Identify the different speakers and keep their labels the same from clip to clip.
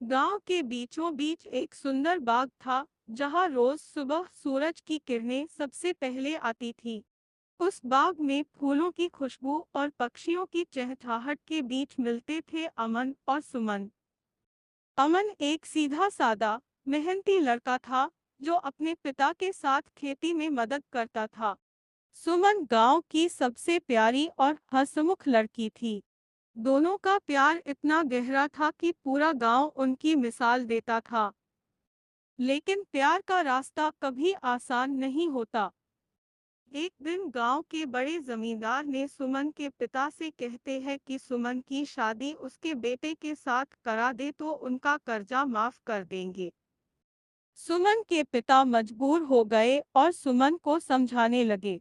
Speaker 1: गांव के बीचों बीच एक सुंदर बाग था, जहां रोज सुबह सूरज की किरणें सबसे पहले आती थी। उस बाग में फूलों की खुशबू और पक्षियों की चहचहाहट के बीच मिलते थे अमन और सुमन। अमन एक सीधा सादा, मेहनती लड़का था, जो अपने पिता के साथ खेती में मदद करता था। सुमन गांव की सबसे प्यारी और हंसमुख लड़की थी। दोनों का प्यार इतना गहरा था कि पूरा गांव उनकी मिसाल देता था। लेकिन प्यार का रास्ता कभी आसान नहीं होता। एक दिन गांव के बड़े जमींदार ने सुमन के पिता से कहते हैं कि सुमन की शादी उसके बेटे के साथ करा दे तो उनका कर्जा माफ कर देंगे। सुमन के पिता मजबूर हो गए और सुमन को समझाने लगे।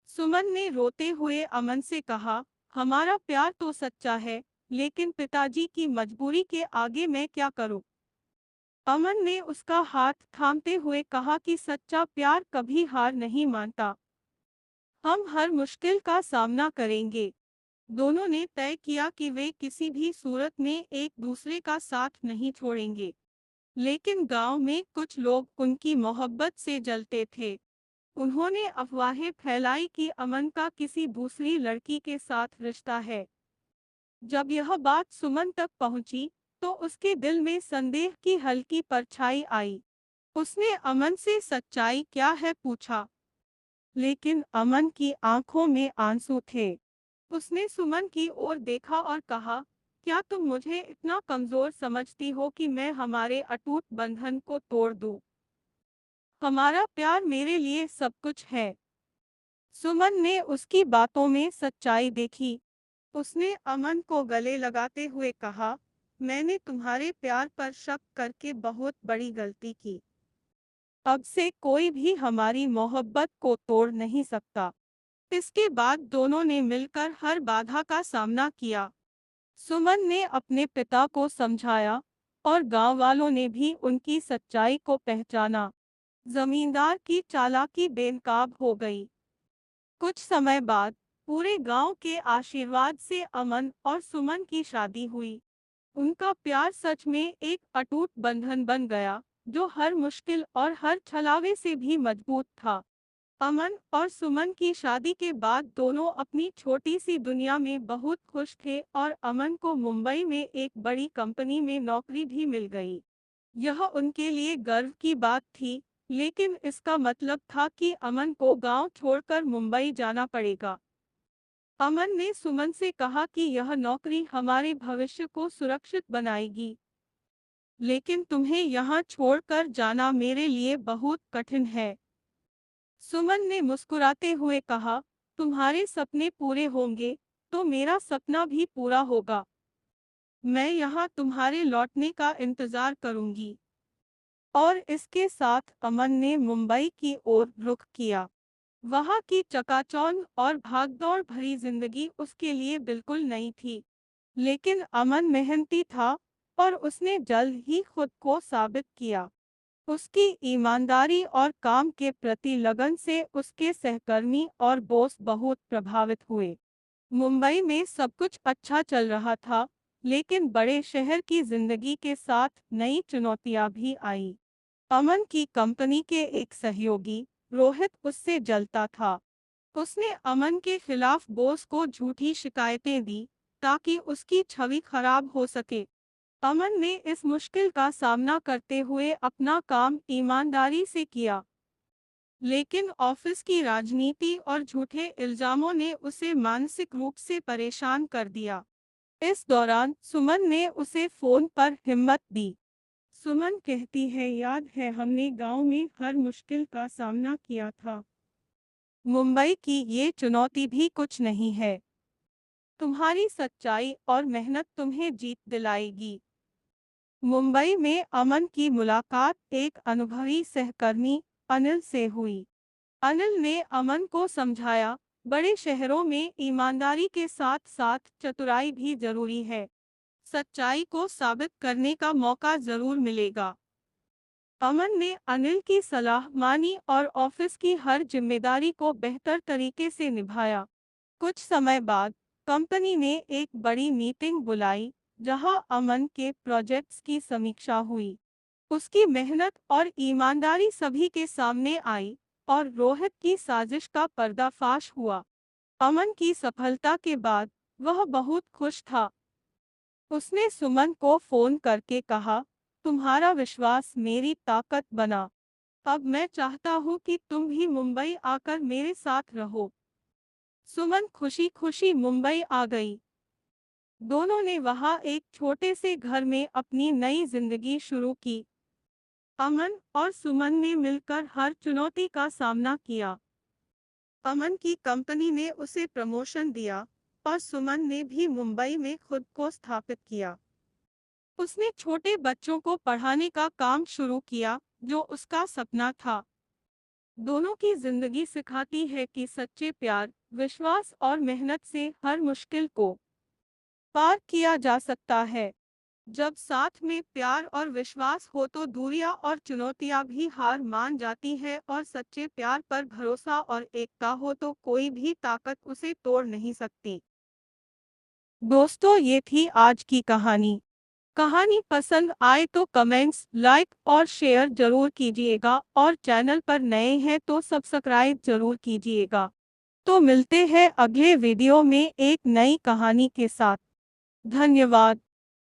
Speaker 1: सुमन ने रोते हुए अमन से कहा, हमारा प्यार तो सच्चा है, लेकिन पिताजी की मजबूरी के आगे मैं क्या करूं? अमन ने उसका हाथ थामते हुए कहा कि सच्चा प्यार कभी हार नहीं मानता। हम हर मुश्किल का सामना करेंगे। दोनों ने तय किया कि वे किसी भी सूरत में एक दूसरे का साथ नहीं छोड़ेंगे। लेकिन गांव में कुछ लोग उनकी मोहब्बत से जलते थे। उन्होंने अफवाहें फैलाई कि अमन का किसी दूसरी लड़की के साथ रिश्ता है। जब यह बात सुमन तक पहुंची, तो उसके दिल में संदेह की हल्की परछाई आई। उसने अमन से सच्चाई क्या है पूछा, लेकिन अमन की आंखों में आंसू थे। उसने सुमन की ओर देखा और कहा, क्या तुम मुझे इतना कमजोर समझती हो कि मैं हमारे अटूट बंधन को तोड़ दूं? हमारा प्यार मेरे लिए सब कुछ है। सुमन ने उसकी बातों में सच्चाई देखी। उसने अमन को गले लगाते हुए कहा, मैंने तुम्हारे प्यार पर शक करके बहुत बड़ी गलती की। अब से कोई भी हमारी मोहब्बत को तोड़ नहीं सकता। इसके बाद दोनों ने मिलकर हर बाधा का सामना किया। सुमन ने अपने पिता को समझाया और गांव वालों ने भी उनकी सच्चाई को पहचाना। जमींदार की चालाकी बेनकाब हो गई। कुछ समय बाद पूरे गांव के आशीर्वाद से अमन और सुमन की शादी हुई। उनका प्यार सच में एक अटूट बंधन बन गया, जो हर मुश्किल और हर छलावे से भी मजबूत था। अमन और सुमन की शादी के बाद दोनों अपनी छोटी सी दुनिया में बहुत खुश थे और अमन को मुंबई में एक बड़ी कंपनी में नौकरी भी मिल गई। यह उनके लिए गर्व की बात थी, लेकिन इसका मतलब था कि अमन को गांव छोड़कर मुंबई जाना पड़ेगा। अमन ने सुमन से कहा कि यह नौकरी हमारे भविष्य को सुरक्षित बनाएगी, लेकिन तुम्हें यहाँ छोड़कर जाना मेरे लिए बहुत कठिन है। सुमन ने मुस्कुराते हुए कहा, तुम्हारे सपने पूरे होंगे तो मेरा सपना भी पूरा होगा। मैं यहाँ तुम्हारे लौटने का इंतजार करूंगी। और इसके साथ अमन ने मुंबई की ओर रुख किया। वहाँ की चकाचौंध और भागदौड़ भरी जिंदगी उसके लिए बिल्कुल नई थी। लेकिन अमन मेहनती था और उसने जल्द ही खुद को साबित किया। उसकी ईमानदारी और काम के प्रति लगन से उसके सहकर्मी और बॉस बहुत प्रभावित हुए। मुंबई में सब कुछ अच्छा चल रहा था, लेकिन बड़े शहर की जिंदगी के साथ नई चुनौतियां भी आई। अमन की कंपनी के एक सहयोगी रोहित उससे जलता था। उसने अमन के खिलाफ बॉस को झूठी शिकायतें दी, ताकि उसकी छवि खराब हो सके। अमन ने इस मुश्किल का सामना करते हुए अपना काम ईमानदारी से किया, लेकिन ऑफिस की राजनीति और झूठे इल्जामों ने उसे मानसिक रूप से परेशान कर दिया। इस दौरान सुमन ने उसे फोन पर हिम्मत दी। सुमन कहती है, याद है हमने गांव में हर मुश्किल का सामना किया था। मुंबई की ये चुनौती भी कुछ नहीं है। तुम्हारी सच्चाई और मेहनत तुम्हें जीत दिलाएगी। मुंबई में अमन की मुलाकात एक अनुभवी सहकर्मी अनिल से हुई। अनिल ने अमन को समझाया, बड़े शहरों में ईमानदारी के साथ साथ चतुराई भी जरूरी है। सच्चाई को साबित करने का मौका जरूर मिलेगा। अमन ने अनिल की सलाह मानी और ऑफिस की हर जिम्मेदारी को बेहतर तरीके से निभाया। कुछ समय बाद कंपनी ने एक बड़ी मीटिंग बुलाई, जहां अमन के प्रोजेक्ट्स की समीक्षा हुई। उसकी मेहनत और ईमानदारी सभी के सामने आई और रोहित की साजिश का पर्दाफाश हुआ। अमन की सफलता के बाद वह बहुत खुश था। उसने सुमन को फोन करके कहा, तुम्हारा विश्वास मेरी ताकत बना। अब मैं चाहता हूँ कि तुम भी मुंबई आकर मेरे साथ रहो। सुमन खुशी खुशी मुंबई आ गई। दोनों ने वहां एक छोटे से घर में अपनी नई जिंदगी शुरू की। अमन और सुमन ने मिलकर हर चुनौती का सामना किया। अमन की कंपनी ने उसे प्रमोशन दिया और सुमन ने भी मुंबई में खुद को स्थापित किया। उसने छोटे बच्चों को पढ़ाने का काम शुरू किया, जो उसका सपना था। दोनों की जिंदगी सिखाती है कि सच्चे प्यार, विश्वास और मेहनत से हर मुश्किल को पार किया जा सकता है। जब साथ में प्यार और विश्वास हो तो दूरियां और चुनौतियां भी हार मान जाती है, और सच्चे प्यार पर भरोसा और एकता हो तो कोई भी ताकत उसे तोड़ नहीं सकती। दोस्तों, ये थी आज की कहानी। कहानी पसंद आए तो कमेंट्स, लाइक और शेयर जरूर कीजिएगा, और चैनल पर नए हैं तो सब्सक्राइब जरूर कीजिएगा। तो मिलते हैं अगले वीडियो में एक नई कहानी के साथ। धन्यवाद।